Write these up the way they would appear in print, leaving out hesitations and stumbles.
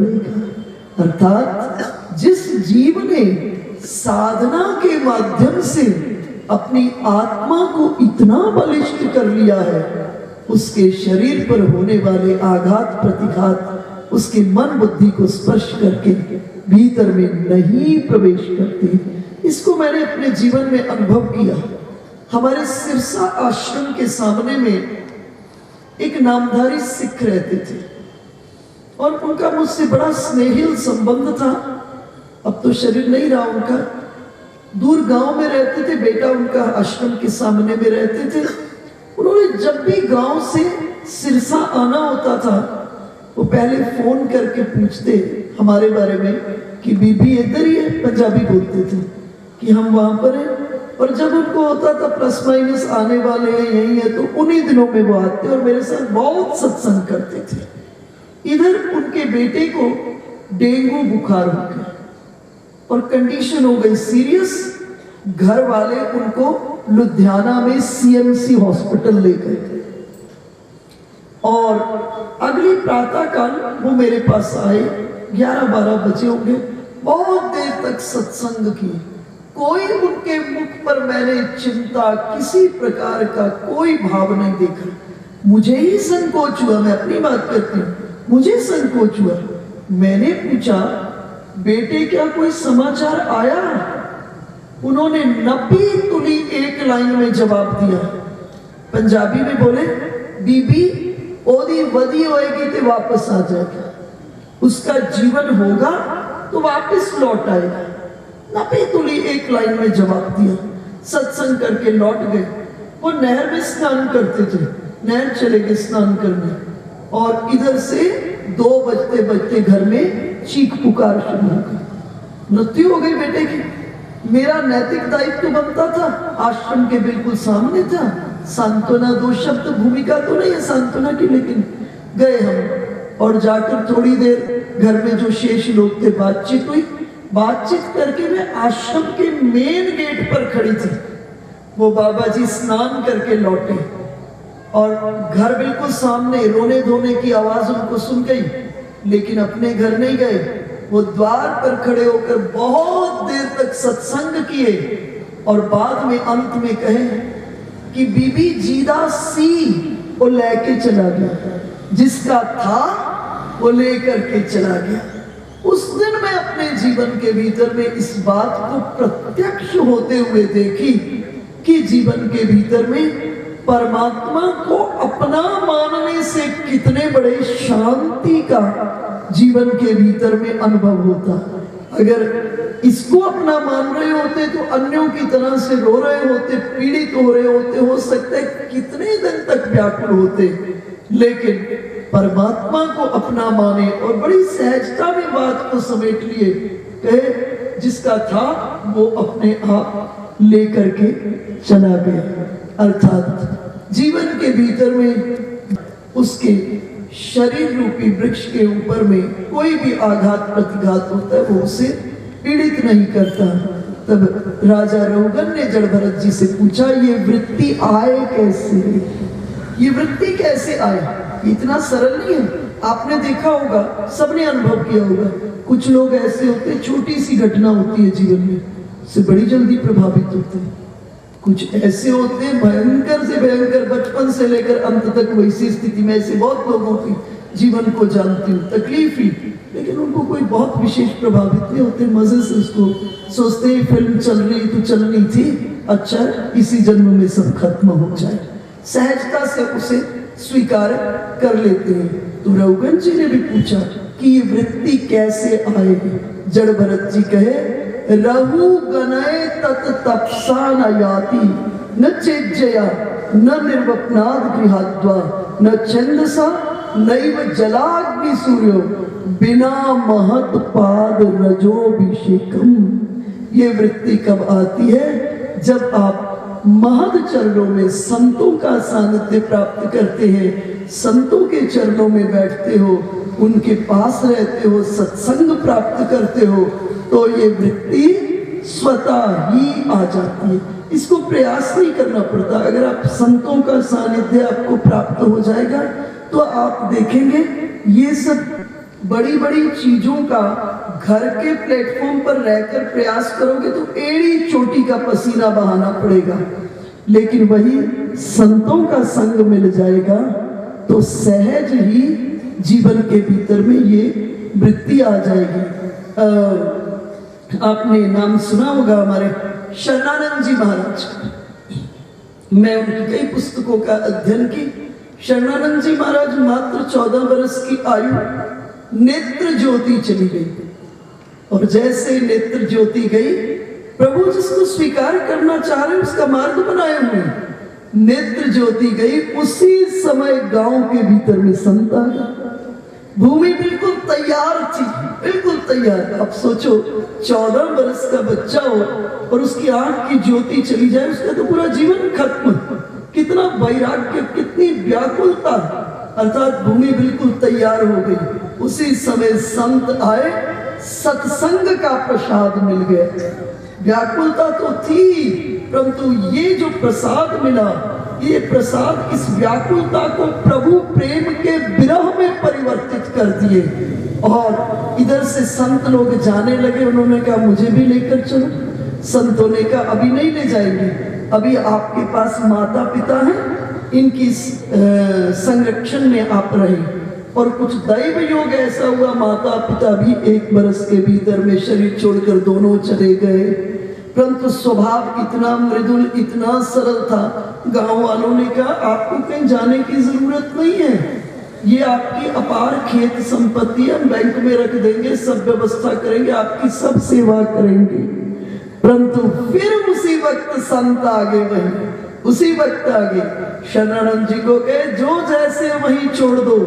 पड़ेगा। अर्थात जिस जीव ने साधना के माध्यम से अपनी आत्मा को इतना बलिष्ठ कर लिया है, उसके शरीर पर होने वाले आघात प्रतिघात उसके मन बुद्धि को स्पर्श करके भीतर में नहीं प्रवेश करते। इसको मैंने अपने जीवन में अनुभव किया। हमारे सिरसा आश्रम के सामने में एक नामधारी सिख रहते थे और उनका मुझसे बड़ा स्नेहिल संबंध था। अब तो शरीर नहीं रहा उनका, दूर गांव में रहते थे, बेटा उनका आश्रम के सामने में रहते थे। उन्होंने जब भी गांव से सिरसा आना होता था, वो पहले फोन करके पूछते हमारे बारे में कि बीबी इधर ही है, पंजाबी बोलते थे कि हम वहां पर हैं। और जब उनको होता था प्लस माइनस आने वाले हैं, यही है, तो उन्हीं दिनों में वो आते और मेरे साथ बहुत सत्संग करते थे। इधर उनके बेटे को डेंगू बुखार हो गया और कंडीशन हो गई सीरियस। घर वाले उनको लुधियाना में सीएमसी हॉस्पिटल ले गए और अगली प्रातः काल वो मेरे पास आए। 11-12 बजे होंगे। बहुत देर तक सत्संग किए। कोई उनके मुख पर मैंने चिंता, किसी प्रकार का कोई भाव नहीं देखा। मुझे ही संकोच हुआ, मैं अपनी बात करती हूँ, मुझे संकोच हुआ। मैंने पूछा, बेटे क्या कोई समाचार आया? उन्होंने नपी तुली एक लाइन में जवाब दिया। पंजाबी में बोले, बीबी ओदी वधी होएगी तो वापस आ जाएगा, उसका जीवन होगा तो वापस लौट आएगा। नपी तुली एक लाइन में जवाब दिया। सत्संग करके लौट गए। वो नहर में स्नान करते थे, नहर चले गए स्नान करने और इधर से 2 बजते बजते घर में चीख पुकार शुरू हो गई। मृत्यु हो गई बेटे की। मेरा नैतिक दायित्व तो बनता था, आश्रम के बिल्कुल सामने था। सांत्वना 2 शब्द भूमिका तो नहीं है सांत्वना की, लेकिन गए हम और जाकर थोड़ी देर घर में जो शेष लोग थे बातचीत हुई। बातचीत करके मैं आश्रम के मेन गेट पर खड़ी थी। वो बाबा जी स्नान करके लौटे और घर बिल्कुल सामने, रोने धोने की आवाज उनको सुन गई, लेकिन अपने घर नहीं गए। वो द्वार पर खड़े होकर बहुत देर तक सत्संग किए और बाद में अंत में कहे कि बीबी जीदा सी वो लेके चला गया, जिसका था वो लेकर के चला गया। उस दिन मैं अपने जीवन के भीतर में इस बात को प्रत्यक्ष होते हुए देखी कि जीवन के भीतर में परमात्मा को अपना मानने से कितने बड़े शांति का जीवन के भीतर में अनुभव होता। अगर इसको अपना मान रहे होते तो अन्यों की तरह से रो रहे होते, पीड़ित हो रहे होते, हो सकता है कितने दिन तक व्याकुल होते। लेकिन परमात्मा को अपना माने और बड़ी सहजता में बात को समेट लिए, कहे जिसका था वो अपने आप लेकर के चला गया। अर्थात जीवन के भीतर में उसके शरीर रूपी वृक्ष के ऊपर में कोई भी आघात प्रतिघात होता है, वो उसे पीड़ित नहीं करता। तब राजा रहुगन ने जड़ भरत जी से पूछा, ये वृत्ति आए कैसे? ये वृत्ति कैसे आए? इतना सरल नहीं है। आपने देखा होगा, सबने अनुभव किया होगा, कुछ लोग ऐसे होते हैं, छोटी सी घटना होती है जीवन में से बड़ी जल्दी प्रभावित होते हैं। कुछ ऐसे होते हैं भयंकर से भयंकर, बचपन से लेकर अंत तक वैसी स्थिति में। ऐसे बहुत लोगों की जीवन को जानती हूँ, तकलीफ ही, लेकिन उनको कोई बहुत विशेष प्रभावित नहीं होते। मजे से उसको सोचते हैं फिल्म चल रही तो चलनी थी, अच्छा इसी जन्म में सब खत्म हो जाए, सहजता से उसे स्वीकार कर लेते हैं। तो रघुगन जी ने भी पूछा कि ये वृत्ति कैसे आएगी? जड़ भरत जी कहे, रघु गनय तत तपसा न याति, न चेज्जया न निर्वपनाद गृहाद्वा, न छंदसा नैव जलाग्नि सूर्यो, बिना महत पाद रजोभिषेकम। ये वृत्ति कब आती है? जब आप महद चरणों में संतों का सानिध्य प्राप्त करते हैं, संतों के चरणों में बैठते हो, उनके पास रहते हो, सत्संग प्राप्त करते हो, तो ये वृत्ति स्वतः ही आ जाती है। इसको प्रयास नहीं करना पड़ता। अगर आप संतों का सानिध्य आपको प्राप्त हो जाएगा तो आप देखेंगे ये सब बड़ी बड़ी चीजों का घर के प्लेटफॉर्म पर रहकर प्रयास करोगे तो एड़ी चोटी का पसीना बहाना पड़ेगा, लेकिन वही संतों का संग मिल जाएगा तो सहज ही जीवन के भीतर में ये वृत्ति आ जाएगी। आपने नाम सुना होगा हमारे शरणानंद जी महाराज। मैं उनकी कई पुस्तकों का अध्ययन की। शरणानंद जी महाराज मात्र 14 वर्ष की आयु नेत्र ज्योति चली गई, और जैसे नेत्र ज्योति गई, प्रभु जिसको स्वीकार करना चाह रहे उसका मार्ग बनाए हुए, नेत्र ज्योति गई, उसी समय गांव के भीतर में संत आ गया। भूमि बिल्कुल तैयार थी, बिल्कुल तैयार। अब सोचो 14 वर्ष का बच्चा हो और उसकी आंख की ज्योति चली जाए, उसका तो पूरा जीवन खत्म। कितना वैराग्य, कितनी व्याकुलता। अर्थात भूमि बिल्कुल तैयार हो गई। उसी समय संत आए, सत्संग का प्रसाद मिल गया। व्याकुलता तो थी, परंतु ये जो प्रसाद मिला, ये प्रसाद इस व्याकुलता को प्रभु प्रेम के विरह में परिवर्तित कर दिए। और इधर से संत लोग जाने लगे। उन्होंने कहा मुझे भी लेकर चलो। संतों ने कहा अभी नहीं ले जाएंगे, अभी आपके पास माता पिता हैं, इनकी संरक्षण में आप रहे। और कुछ दैव योग ऐसा हुआ, माता पिता भी 1 वर्ष के भीतर में शरीर छोड़कर दोनों चले गए। परंतु स्वभाव इतना मृदुल, इतना सरल था, गांव वालों ने कहा आपको कहीं जाने की जरूरत नहीं है, ये आपकी अपार खेत संपत्ति है, बैंक में रख देंगे, सब व्यवस्था करेंगे, आपकी सब सेवा करेंगे। परंतु फिर उसी वक्त संत आगे वही, उसी वक्त आगे शरणानंद जी को कहे जो जैसे वहीं छोड़ दो।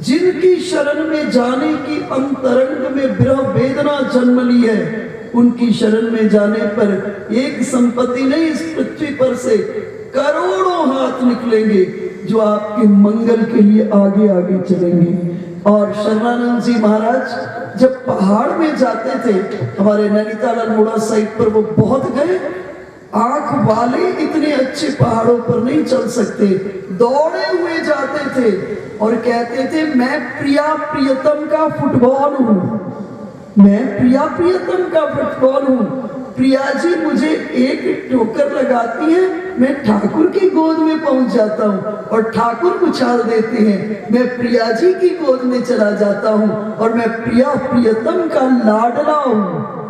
जिनकी शरण में जाने की अंतरंग में विरह वेदना जन्म ली है, उनकी शरण में जाने पर एक संपत्ति नहीं, इस पृथ्वी पर से करोड़ों हाथ निकलेंगे जो आपके मंगल के लिए आगे आगे चलेंगे। और शरणानंद जी महाराज जब पहाड़ में जाते थे, हमारे नैनीताल अल्मोड़ा साइड पर वो बहुत गए, आंख वाले इतने अच्छे पहाड़ों पर नहीं चल सकते, दौड़े हुए जाते थे और कहते थे मैं प्रिया प्रियतम का फुटबॉल हूं, मैं प्रिया प्रियतम का फुटबॉल हूं। प्रिया जी मुझे एक ठोकर लगाती है, मैं ठाकुर की गोद में पहुंच जाता हूं और ठाकुर उछाल देते हैं, मैं प्रिया जी की गोद में चला जाता हूं और मैं प्रिया प्रियतम का लाडला हूं,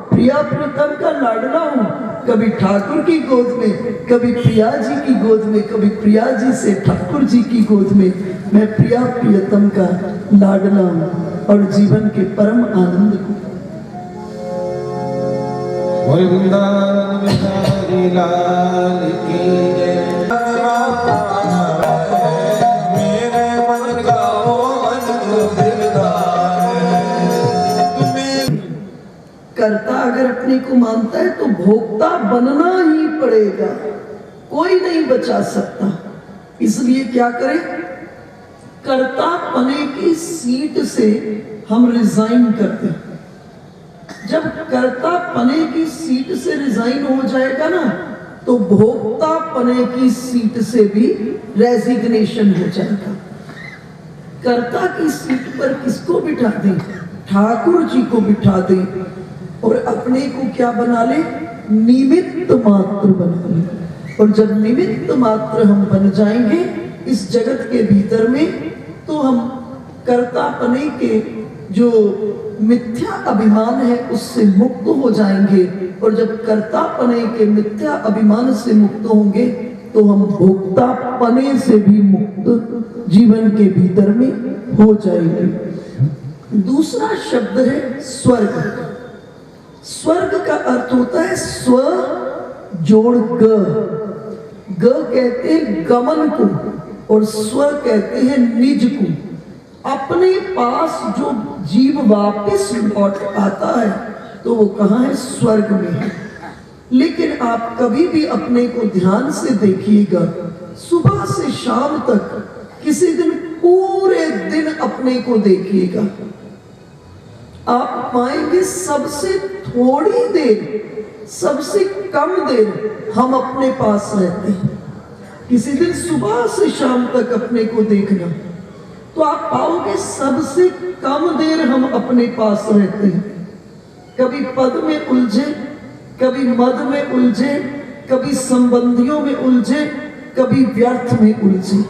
प्रिया प्रियतम का लाडला हूं। कभी ठाकुर की गोद में, कभी प्रिया जी की गोद में, कभी प्रिया जी से ठाकुर जी की गोद में, मैं प्रिया प्रियतम का लाडला हूं और जीवन के परम आनंद को। वृंदावन बिहारी लाल की जय। मेरे मन का मन तो दिलदार है। कर्ता अगर अपने को मानता है तो भोक्ता बनना ही पड़ेगा, कोई नहीं बचा सकता। इसलिए क्या करें, कर्ता पने की सीट से हम रिजाइन करते हैं। जब कर्ता पने की सीट से रिजाइन हो जाएगा ना, तो भोक्ता पने की सीट से भी रेजिग्नेशन हो जाएगा। कर्ता की सीट पर किसको बिठा दें, ठाकुर जी को बिठा दें और अपने को क्या बना ले, निमित्त मात्र बना ले। और जब निमित्त मात्र हम बन जाएंगे इस जगत के भीतर में, तो हम कर्तापने के जो मिथ्या अभिमान है उससे मुक्त हो जाएंगे। और जब कर्तापने के मिथ्या अभिमान से मुक्त होंगे तो हम भोक्तापने से भी मुक्त जीवन के भीतर में हो जाएंगे। दूसरा शब्द है स्वर्ग। स्वर्ग का अर्थ होता है स्व जोड़ ग। ग कहते हैं गमन को और स्व कहते हैं निज को। अपने पास जो जीव वापस लौट आता है तो वो कहाँ है, स्वर्ग में है। लेकिन आप कभी भी अपने को ध्यान से देखिएगा, सुबह से शाम तक किसी दिन पूरे दिन अपने को देखिएगा, आप पाएंगे सबसे थोड़ी देर, सबसे कम देर हम अपने पास रहते हैं। किसी दिन सुबह से शाम तक अपने को देखना, तो आप पाओगे सबसे कम देर हम अपने पास रहते हैं। कभी पद में उलझे, कभी मद में उलझे, कभी संबंधियों में उलझे, कभी व्यर्थ में उलझे।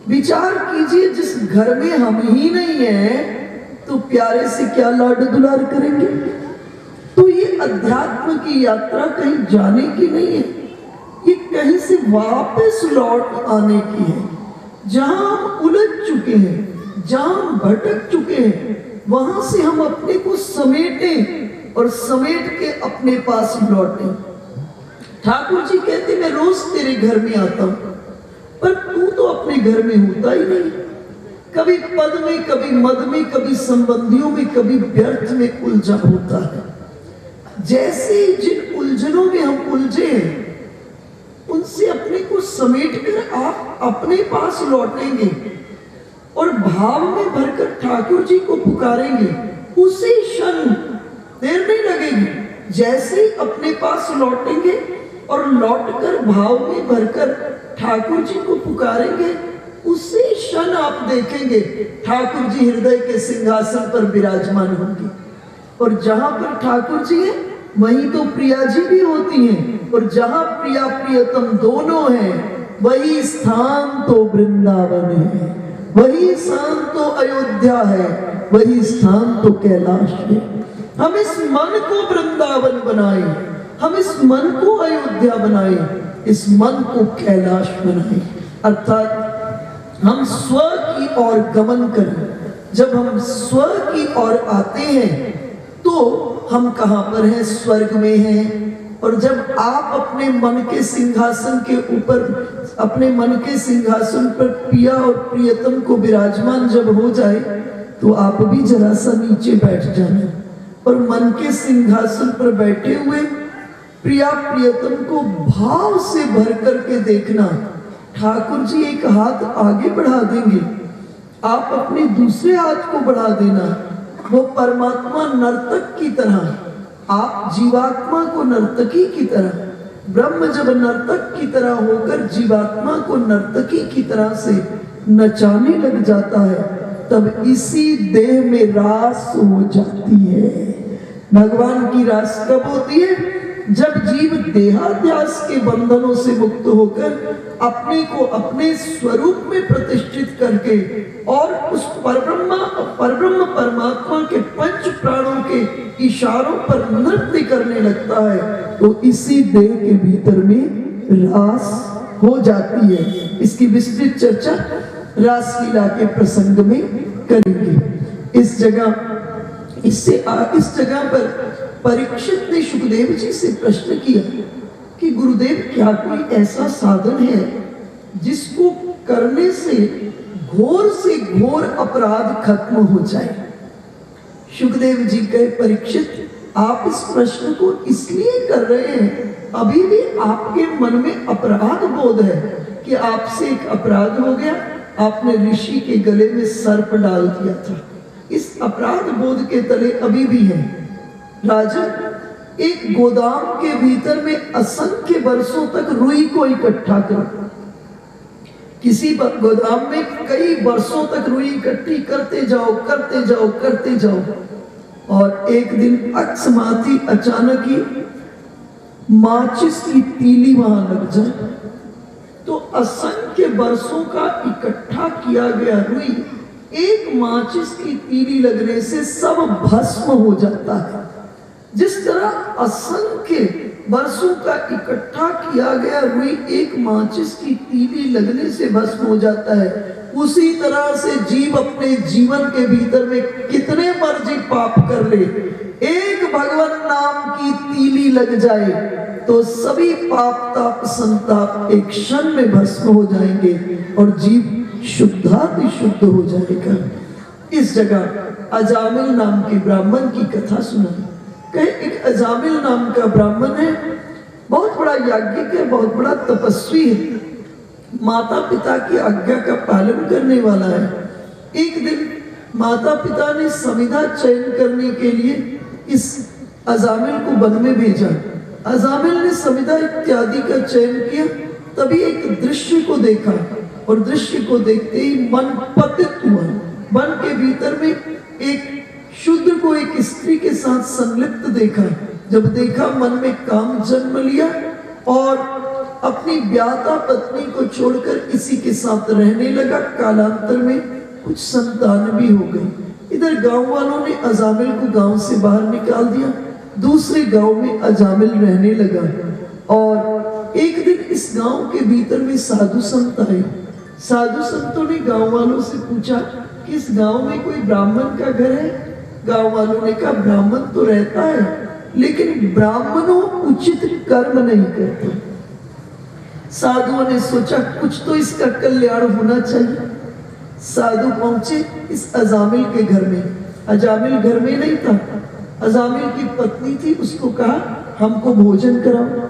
विचार कीजिए, जिस घर में हम ही नहीं है तो प्यारे से क्या लाड दुलार करेंगे। तो ये अध्यात्म की यात्रा कहीं जाने की नहीं है, ये कहीं से वापस लौट आने की है। जहां हम उलझ चुके हैं, जहां हम भटक चुके हैं, वहां से हम अपने को समेटें और समेट के अपने पास लौटें। ठाकुर जी कहते मैं रोज तेरे घर में आता हूं, पर तू तो अपने घर में होता ही नहीं। कभी पद में, कभी मद में, कभी संबंधियों में, कभी व्यर्थ में उलझा होता है। जैसे जिन उलझनों में हम उलझे हैं, उनसे अपने को समेट कर आप अपने पास लौटेंगे और भाव में भरकर ठाकुर जी को पुकारेंगे। उसी क्षण, देर नहीं लगेगी, जैसे ही अपने पास लौटेंगे और लौटकर भाव में भरकर ठाकुर जी को पुकारेंगे, उसी क्षण आप देखेंगे ठाकुर जी हृदय के सिंहासन पर विराजमान होंगे। और जहां पर ठाकुर जी है वहीं तो प्रिया जी भी होती हैं, और जहां प्रिया प्रियतम दोनों हैं वही स्थान तो वृंदावन है, वही स्थान तो अयोध्या है, वही स्थान तो कैलाश है। हम इस मन को वृंदावन बनाएं, हम इस मन को अयोध्या बनाएं, इस मन को कैलाश बनाएं। अर्थात हम स्व की ओर गमन करें। जब हम स्व की ओर आते हैं तो हम कहां पर हैं? स्वर्ग में हैं। और जब आप अपने मन के सिंहासन के ऊपर, अपने मन के सिंहासन पर प्रिया और प्रियतम को विराजमान जब हो जाए, तो आप भी जरा सा नीचे बैठ जाना और मन के सिंहासन पर बैठे हुए प्रिया प्रियतम को भाव से भर करके देखना। ठाकुर जी एक हाथ आगे बढ़ा देंगे, आप अपने दूसरे हाथ को बढ़ा देना। वो परमात्मा नर्तक की तरह, आप जीवात्मा को नर्तकी की तरह। ब्रह्म जब नर्तक की तरह होकर जीवात्मा को नर्तकी की तरह से नचाने लग जाता है, तब इसी देह में रास हो जाती है। भगवान की रास कब होती है? जब जीव देहाध्यास के बंधनों से मुक्त होकर अपने को अपने स्वरूप में प्रतिष्ठित करके और उस परब्रह्म परमात्मा के पंच प्राणों के इशारों पर नृत्य करने लगता है, तो इसी देह के भीतर में रास हो जाती है। इसकी विस्तृत चर्चा रास लीला के प्रसंग में करेंगे। इस जगह पर परीक्षित ने सुखदेव जी से प्रश्न किया कि गुरुदेव, क्या कोई ऐसा साधन है जिसको करने से घोर से घोर अपराध खत्म हो जाए? सुखदेव जी कहे, परीक्षित, आप इस प्रश्न को इसलिए कर रहे हैं, अभी भी आपके मन में अपराध बोध है कि आपसे एक अपराध हो गया, आपने ऋषि के गले में सर्प डाल दिया था। इस अपराध बोध के तले अभी भी है। राजन, एक गोदाम के भीतर में असंख्य वर्षों तक रुई को इकट्ठा करो। किसी गोदाम में कई वर्षों तक रुई इकट्ठी करते जाओ, करते जाओ, करते जाओ, और एक दिन अकस्माती अचानक ही माचिस की तीली वहां लग जाए, तो असंख्य वर्षों का इकट्ठा किया गया रुई एक माचिस की तीली लगने से सब भस्म हो जाता है। जिस तरह असंख्य वर्षों का इकट्ठा किया गया रुई एक माचिस की तीली लगने से भस्म हो जाता है, उसी तरह से जीव अपने जीवन के भीतर में कितने मर्जी पाप कर ले, एक भगवान नाम की तीली लग जाए तो सभी पाप ताप संताप एक क्षण में भस्म हो जाएंगे और जीव शुद्धाति शुद्ध हो जाएगा। इस जगह अजामिल नाम के ब्राह्मण की कथा सुनाई। कहे, एक अजामिल नाम का ब्राह्मण है, बहुत बड़ा याज्ञिक है, बहुत बड़ा तपस्वी है, माता पिता की आज्ञा का पालन करने वाला है। एक दिन माता पिता ने समिधा चयन करने के लिए इस अजामिल को वन में भेजा। अजामिल ने समिधा इत्यादि का चयन किया, तभी एक दृश्य को देखा और दृश्य को देखते ही मन पतित हुआ। मन के भीतर में एक शूद्र को एक स्त्री के साथ संलिप्त देखा। जब देखा मन में काम जन्म लिया और अपनी ब्याता पत्नी को छोड़कर इसी के साथ रहने लगा। कालांतर में कुछ संतान भी हो गई। इधर गांव वालों ने अजामिल को गांव से बाहर निकाल दिया, दूसरे गांव में अजामिल रहने लगा। और एक दिन इस गांव के भीतर में साधु संत आए। साधु संतों ने गांव वालों से पूछा कि इस गांव में कोई ब्राह्मण का घर है? गांव वालों ने कहा ब्राह्मण तो रहता है, लेकिन ब्राह्मणों उचित कर्म नहीं करते। साधुओं ने सोचा कुछ तो इसका कल्याण होना चाहिए। साधु पहुंचे इस अजामिल के घर में। अजामिल घर में नहीं था, अजामिल की पत्नी थी। उसको कहा हमको भोजन कराओ।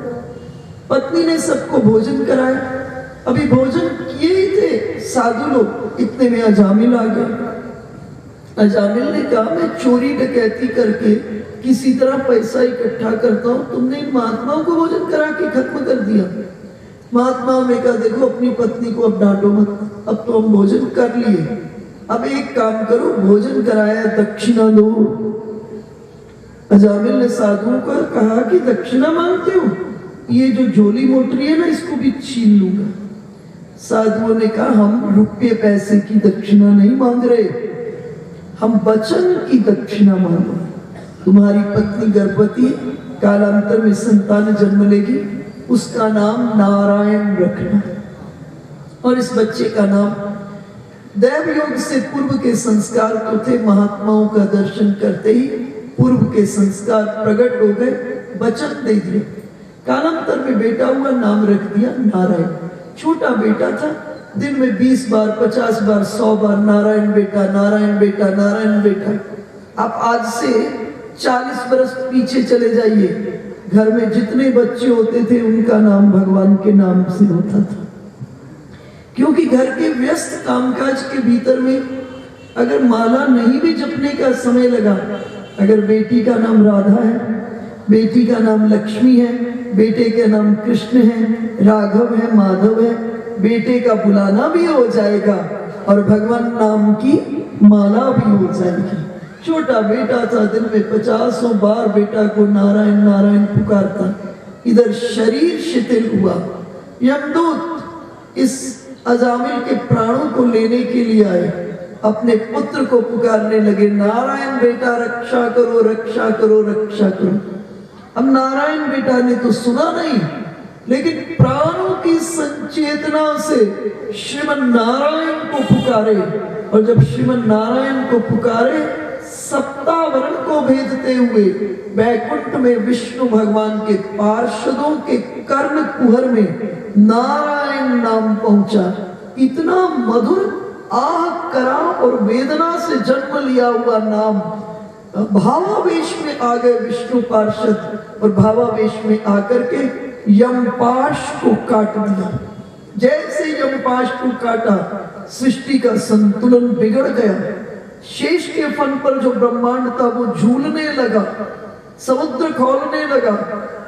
पत्नी ने सबको भोजन कराया। अभी भोजन किए ही थे साधु लोग, इतने में अजामिल आ गया। अजामिल ने कहा मैं चोरी डकैती करके किसी तरह पैसा इकट्ठा करता हूं, तुमने इन महात्माओं को भोजन करा के खत्म कर दिया। महात्माओं ने कहा देखो अपनी पत्नी को अब डांटो मत, अब तो हम भोजन कर लिए, अब एक काम करो भोजन कराया दक्षिणा दो। अजामिल ने साधुओं को कहा कि दक्षिणा मांगते हो, ये जो झोली मोटरी है ना इसको भी छीन लूंगा। साधुओं ने कहा हम रुपये पैसे की दक्षिणा नहीं मांग रहे, हम वचन की दक्षिणा मांगो। तुम्हारी पत्नी गर्भवती है, कालांतर में संतान जन्म लेगी, उसका नाम नारायण रखना। और इस बच्चे का नाम दैव योग से पूर्व के संस्कार तो थे, महात्माओं का दर्शन करते ही पूर्व के संस्कार प्रकट हो गए, वचन दे दिए। कालांतर में बेटा हुआ, नाम रख दिया नारायण। छोटा बेटा था, दिन में 20 बार 50 बार 100 बार नारायण बेटा नारायण बेटा नारायण बेटा। आप आज से 40 बरस पीछे चले जाइए, घर में जितने बच्चे होते थे उनका नाम भगवान के नाम से होता था। क्योंकि घर के व्यस्त कामकाज के भीतर में अगर माला नहीं भी जपने का समय लगा, अगर बेटी का नाम राधा है, बेटी का नाम लक्ष्मी है, बेटे का नाम कृष्ण है, राघव है, माधव है, बेटे का बुलाना भी हो जाएगा और भगवान नाम की माला भी हो जाएगी। छोटा बेटा था, दिन में 50 बार बेटा को नारायण नारायण पुकारता। इधर शरीर शिथिल हुआ। यमदूत इस अजामिल के प्राणों को लेने के लिए आए, अपने पुत्र को पुकारने लगे नारायण बेटा रक्षा करो रक्षा करो रक्षा करो। अब नारायण बेटा ने तो सुना नहीं, लेकिन प्राणों की संचेतना से श्रीमन नारायण को पुकारे। और जब श्रीमन नारायण को पुकारे, सप्तावरण को भेदते हुए वैकुंठ में विष्णु भगवान के पार्षदों के कर्ण कुहर में नारायण नाम पहुंचा। इतना मधुर आह करा और वेदना से जन्म लिया हुआ नाम। भावावेश में आ गए विष्णु पार्षद और भावावेश में आकर के यमपाश को काट दिया। जैसे यमपाश को काटा, सृष्टि का संतुलन बिगड़ गया। शेष के फन पर जो ब्रह्मांड था वो झूलने लगा, समुद्र खौलने लगा,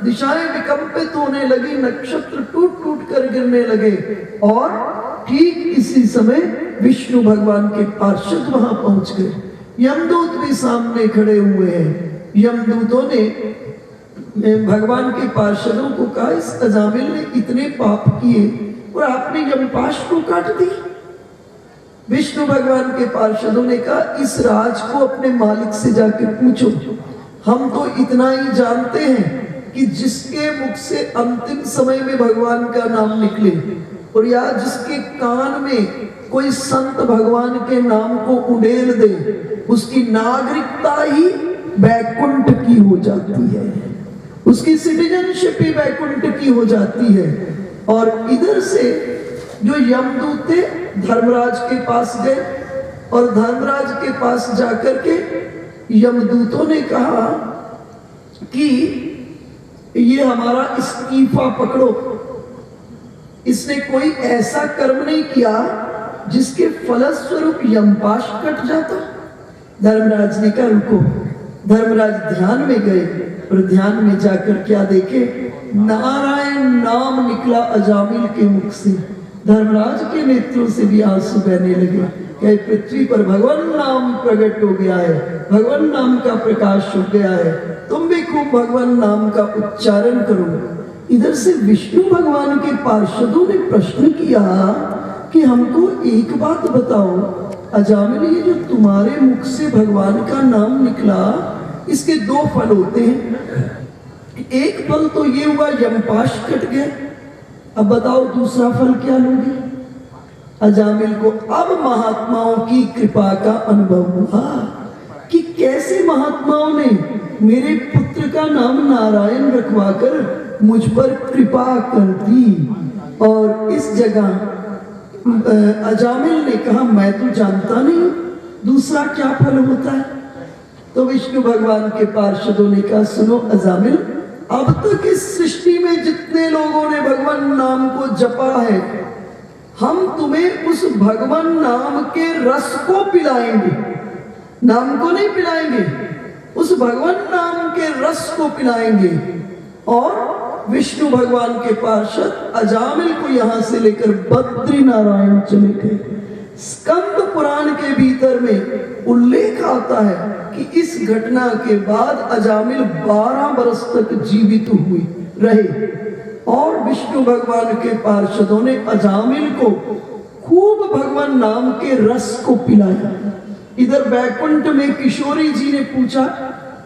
दिशाएं विकंपित होने लगी, नक्षत्र टूट टूट कर गिरने लगे। और ठीक इसी समय विष्णु भगवान के पार्षद वहां पहुंच गए। यमदूत भी सामने खड़े हुए हैं। यमदूतों ने भगवान के पार्षदों को कहा इस अजामिल ने इतने पाप किए और आपने यमपाश को काट दी। विष्णु भगवान के पार्षदों ने कहा इस राज को अपने मालिक से जाके पूछो। हम तो इतना ही जानते हैं कि जिसके मुख से अंतिम समय में भगवान का नाम निकले और या जिसके कान में कोई संत भगवान के नाम को उड़ेल दे, उसकी नागरिकता ही वैकुंठ की हो जाती है, उसकी सिटीजनशिप ही वैकुंठ की हो जाती है। और इधर से जो यमदूत थे धर्मराज के पास गए और धर्मराज के पास जाकर के यमदूतों ने कहा कि ये हमारा इस्तीफा पकड़ो, इसने कोई ऐसा कर्म नहीं किया जिसके फलस्वरूप यमपाश कट जाता। धर्मराज ने कहा रुको। धर्मराज ध्यान में गए और ध्यान में जाकर क्या देखे, नारायण नाम निकला अजामिल के मुख से धर्मराज के नेत्रों से भी आंसू बहने लगे। कहे पृथ्वी पर भगवान नाम प्रकट हो गया है, भगवान नाम का प्रकाश हो गया है, तुम भी खूब भगवान नाम का उच्चारण करो। इधर से विष्णु भगवान के पार्षदों ने प्रश्न किया कि हमको एक बात बताओ, अजामिल ये जो तुम्हारे मुख से भगवान का नाम निकला, इसके दो फल होते हैं। एक फल तो ये हुआ यमपाश कट गया, अब बताओ दूसरा फल क्या लोगे? अजामिल को अब महात्माओं की कृपा का अनुभव हुआ कि कैसे महात्माओं ने मेरे पुत्र का नाम नारायण रखवाकर मुझ पर कृपा कर दी। और इस जगह अजामिल ने कहा मैं तो जानता नहीं दूसरा क्या फल होता है। तो विष्णु भगवान के पार्षदों ने कहा सुनो अजामिल, अब तक इस सृष्टि में जितने लोगों ने भगवान नाम को जपा है, हम तुम्हें उस भगवान नाम के रस को पिलाएंगे, नाम को नहीं पिलाएंगे, उस भगवान नाम के रस को पिलाएंगे। और विष्णु भगवान के पार्षद अजामिल को यहां से लेकर बद्री नारायण चले गए। स्कंद पुराण के भीतर में उल्लेख आता है कि इस घटना के बाद अजामिल 12 वर्ष तक जीवित हुए रहे और विष्णु भगवान के पार्षदों ने अजामिल को खूब भगवान नाम के रस को पिलाया। इधर बैकुंठ में किशोरी जी ने पूछा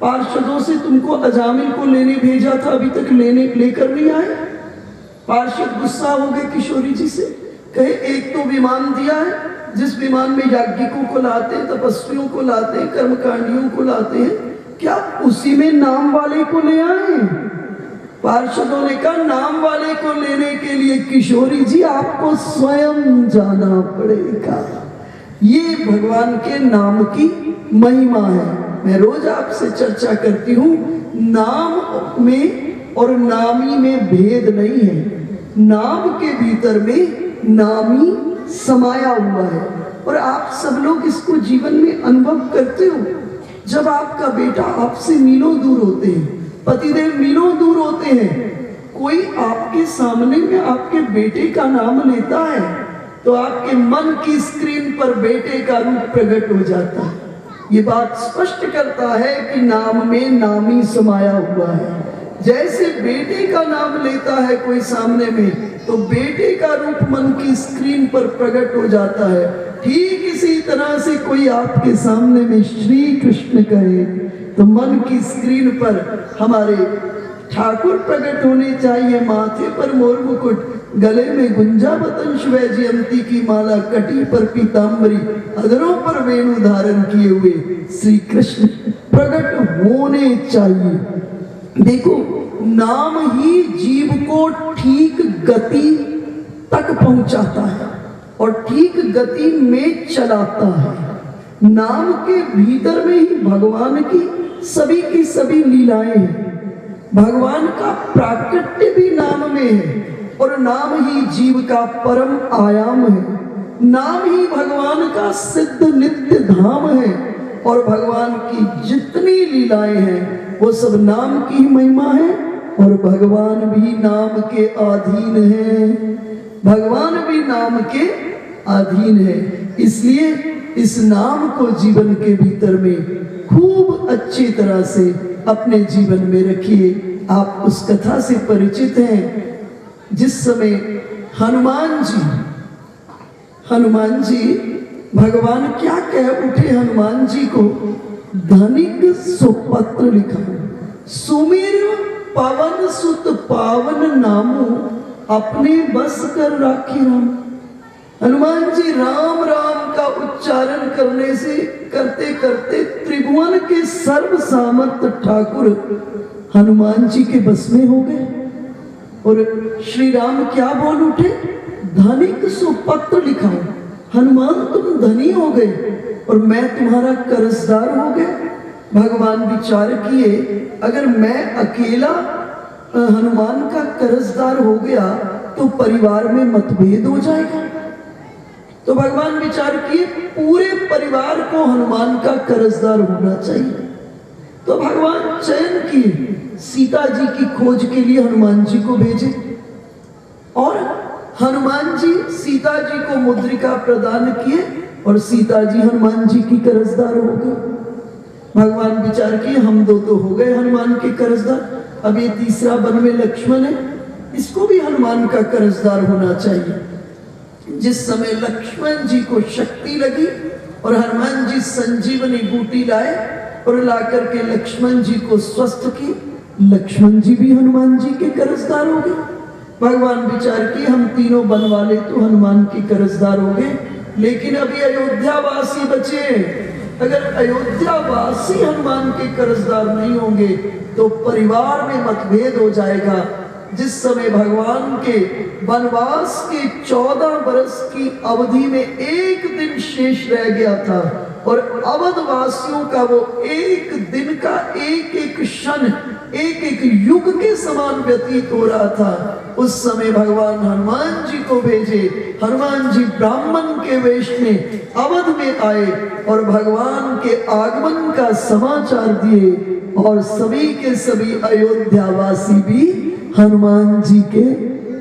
पार्षदों से, तुमको अजामिल को लेने भेजा था, अभी तक लेकर नहीं आए? पार्षद गुस्सा हो गए किशोरी जी से, कहे एक तो विमान दिया है जिस विमान में याज्ञिकों को लाते हैं, तपस्वियों को लाते हैं, कर्मकांडियों को लाते हैं, क्या उसी में नाम वाले को ले आए? पार्षदों ने कहा नाम वाले को लेने के लिए किशोरी जी आपको स्वयं जाना पड़ेगा। ये भगवान के नाम की महिमा है। मैं रोज आपसे चर्चा करती हूँ, नाम में और नामी में भेद नहीं है। नाम के भीतर में नामी समाया हुआ है और आप सब लोग इसको जीवन में अनुभव करते हो। जब आपका बेटा आपसे मीलों दूर होते हैं, पतिदेव मीलों दूर होते हैं, कोई आपके सामने में आपके बेटे का नाम लेता है तो आपके मन की स्क्रीन पर बेटे का रूप प्रकट हो जाता है। ये बात स्पष्ट करता है कि नाम में नामी समाया हुआ है। जैसे बेटे का नाम लेता है कोई सामने में तो बेटे का रूप मन की स्क्रीन पर प्रकट हो जाता है, ठीक इसी तरह से कोई आपके सामने में श्री कृष्ण कहे तो मन की स्क्रीन पर हमारे ठाकुर प्रकट होने चाहिए। माथे पर मोर मुकुट, गले में गुंजावतन वैजयंती की माला, कटी पर पीतांबरी, अधरों पर वेणु धारण किए हुए श्री कृष्ण प्रकट होने चाहिए। देखो नाम ही जीव को ठीक गति तक पहुंचाता है और ठीक गति में चलाता है। नाम के भीतर में ही भगवान की सभी लीलाएं हैं। भगवान का प्राकट्य भी नाम में है और नाम ही जीव का परम आयाम है। नाम ही भगवान का सिद्ध नित्य धाम है और भगवान की जितनी लीलाएं हैं वो सब नाम की महिमा है और भगवान भी नाम के अधीन है। भगवान भी नाम के अधीन है। इसलिए इस नाम को जीवन के भीतर में खूब अच्छी तरह से अपने जीवन में रखिए। आप उस कथा से परिचित हैं जिस समय हनुमान जी भगवान क्या कह उठे हनुमान जी को, धनिक सुपत्र लिखा, सुमिर पवन सुत पावन नामो, अपने बस कर राखी राम। हनुमान जी राम राम का उच्चारण करते करते त्रिभुवन के सर्व सामर्थ ठाकुर हनुमान जी के बस में हो गए और श्री राम क्या बोल उठे, धनिक सुपत्र लिखाओ। हनुमान तुम धनी हो गए और मैं तुम्हारा कर्जदार हो गया। भगवान विचार किए अगर मैं अकेला हनुमान का कर्जदार हो गया तो परिवार में मतभेद हो जाएगा। तो भगवान विचार किए पूरे परिवार को हनुमान का कर्जदार होना चाहिए। तो भगवान चयन किए, सीता जी की खोज के लिए हनुमान जी को भेजे और हनुमान जी सीता जी को मुद्रिका प्रदान किए और सीता जी हनुमान जी की कर्जदार हो गए। भगवान विचार किए हम दो तो हो गए हनुमान के कर्जदार, अब ये तीसरा वन में लक्ष्मण है, इसको भी हनुमान का कर्जदार होना चाहिए। जिस समय लक्ष्मण जी को शक्ति लगी और हनुमान जी संजीवनी बूटी लाए और ला करके लक्ष्मण जी को स्वस्थ की, लक्ष्मण जी भी हनुमान जी के कर्जदार हो गए। भगवान विचार किए हम तीनों वन वाले तो हनुमान के कर्जदार हो गए, लेकिन अभी अयोध्यावासी बचे। अगर अयोध्यावासी हनुमान के कर्जदार नहीं होंगे तो परिवार में मतभेद हो जाएगा। जिस समय भगवान के वनवास के 14 वर्ष की अवधि में एक दिन शेष रह गया था और अवधवासियों का वो एक दिन का एक एक क्षण एक एक युग के समान व्यतीत हो रहा था, उस समय भगवान हनुमान जी को भेजे। हनुमान जी ब्राह्मण के वेश में अवध में आए और भगवान के आगमन का समाचार दिए और सभी के सभी अयोध्यावासी भी हनुमान जी के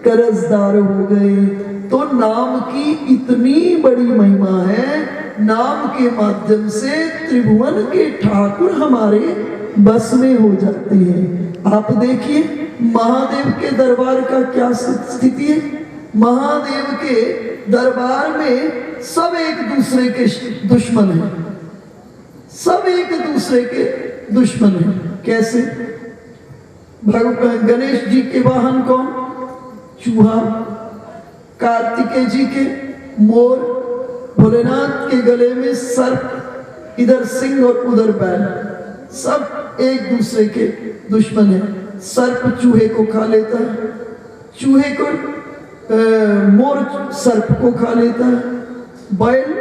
कर्जदार हो गए। तो नाम की इतनी बड़ी महिमा है, नाम के माध्यम से त्रिभुवन के ठाकुर हमारे बस में हो जाते हैं। आप देखिए महादेव के दरबार का क्या स्थिति है। महादेव के दरबार में सब एक दूसरे के दुश्मन हैं, सब एक दूसरे के दुश्मन हैं। कैसे? भगवान गणेश जी के वाहन कौन? चूहा। कार्तिकेय जी के मोर। भोलेनाथ के गले में सर्प, इधर सिंह और उधर बैल। सब एक दूसरे के दुश्मन है। सर्प चूहे को खा लेता है, चूहे को मोर सर्प को खा लेता है। बैल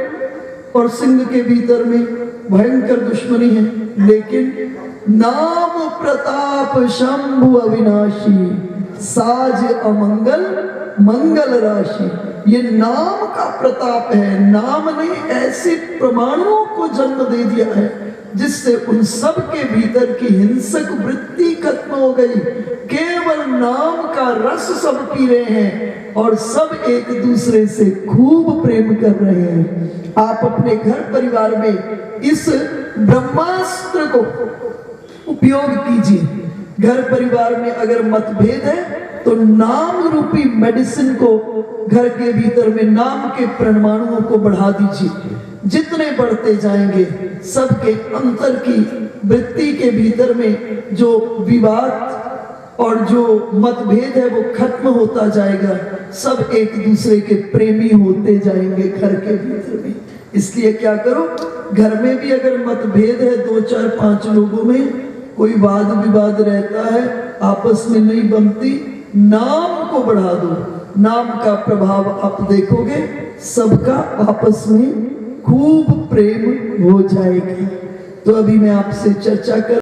और सिंह के भीतर में भयंकर दुश्मनी है, लेकिन नाम प्रताप शंभु अविनाशी, साज अमंगल मंगल राशि। ये नाम का प्रताप है। नाम ने ऐसे प्रमाणों को जन्म दे दिया है जिससे उन सब के भीतर की हिंसक वृत्ति खत्म हो गई। केवल नाम का रस सब पी रहे हैं और सब एक दूसरे से खूब प्रेम कर रहे हैं। आप अपने घर परिवार में इस ब्रह्मास्त्र को उपयोग कीजिए। घर परिवार में अगर मतभेद है तो नाम रूपी मेडिसिन को घर के भीतर में नाम के परमाणुओं को बढ़ा दीजिए। जितने बढ़ते जाएंगे सबके अंतर की वृत्ति के भीतर में जो विवाद और जो मतभेद है वो खत्म होता जाएगा। सब एक दूसरे के प्रेमी होते जाएंगे घर के भीतर में। इसलिए क्या करो, घर में भी अगर मतभेद है 2 4 5 लोगों में, कोई वाद विवाद रहता है, आपस में नहीं बनती, नाम को बढ़ा दो। नाम का प्रभाव आप देखोगे, सबका आपस में खूब प्रेम हो जाएगा। तो अभी मैं आपसे चर्चा कर